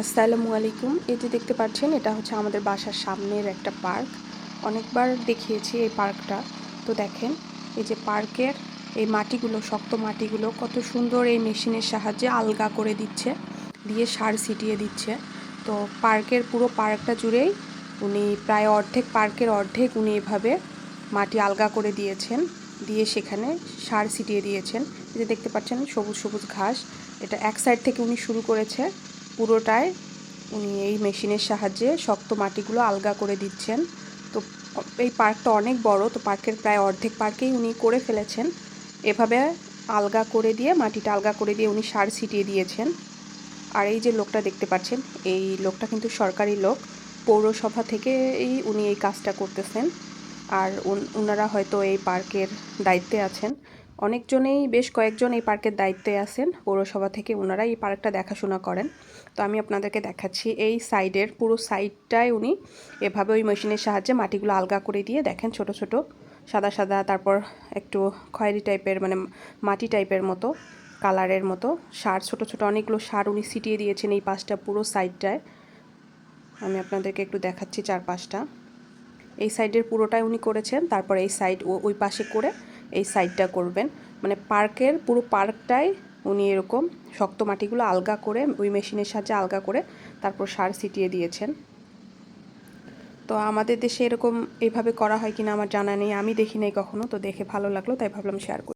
আসসালামু আলাইকুম। এই যে দেখতে পাচ্ছেন, এটা হচ্ছে আমাদের বাসার সামনের একটা পার্ক। অনেকবার দেখিয়েছি এই পার্কটা। তো দেখেন, এই যে পার্কের এই মাটিগুলো, শক্ত মাটিগুলো কত সুন্দর এই মেশিনের সাহায্যে আলগা করে দিচ্ছে, দিয়ে সার ছিটিয়ে দিচ্ছে। তো পুরো পার্কটা জুড়েই উনি প্রায় পার্কের অর্ধেক উনি এভাবে মাটি আলগা করে দিয়েছেন, দিয়ে সেখানে সার ছিটিয়ে দিয়েছেন। এই যে দেখতে পাচ্ছেন সবুজ সবুজ ঘাস। এটা এক সাইড থেকে উনি শুরু করেছে, পুরোটায় উনি এই মেশিনের সাহায্যে শক্ত মাটিগুলো আলগা করে দিচ্ছেন। তো এই পার্কটা অনেক বড়, তো পার্কের প্রায় অর্ধেক পার্কেই উনি করে ফেলেছেন। এভাবে আলগা করে দিয়ে, মাটিটা আলগা করে দিয়ে উনি সার ছিটিয়ে দিয়েছেন। আর এই যে লোকটা দেখতে পাচ্ছেন, এই লোকটা কিন্তু সরকারি লোক, পৌরসভা থেকেই উনি এই কাজটা করতেছেন। আর ওনারা হয়তো এই পার্কের দায়িত্বে আছেন। বেশ কয়েকজন এই পার্কের দায়িত্বে আছেন পৌরসভা থেকে, ওনারা এই পার্কটা দেখাশোনা করেন। তো আমি আপনাদেরকে দেখাচ্ছি, এই সাইডের পুরো সাইডটায় উনি এভাবে ওই মেশিনের সাহায্যে মাটিগুলো আলগা করে দিয়ে, দেখেন ছোট ছোট সাদা সাদা, তারপর একটু খয়েরি টাইপের, মানে মাটি টাইপের মতো, কালারের মতো সার, ছোট ছোট অনেকগুলো সার উনি ছিটিয়ে দিয়েছেন এই পাশটা পুরো সাইডটায়। আমি আপনাদেরকে একটু দেখাচ্ছি চারপাশটা। এই সাইডের পুরোটাই উনি করেছেন, তারপর এই সাইড ওই পাশে করে এই সাইডটা করবেন। মানে পুরো পার্কটাই উনি এরকম শক্ত মাটিগুলো আলগা করে ওই মেশিনের সাহায্যে আলগা করে তারপর সার ছিটিয়ে দিয়েছেন। তো আমাদের দেশে এরকম এইভাবে করা হয় কিনা আমার জানা নেই, আমি দেখি নাই কখনো। তো দেখে ভালো লাগলো, তাই ভাবলাম শেয়ার করি।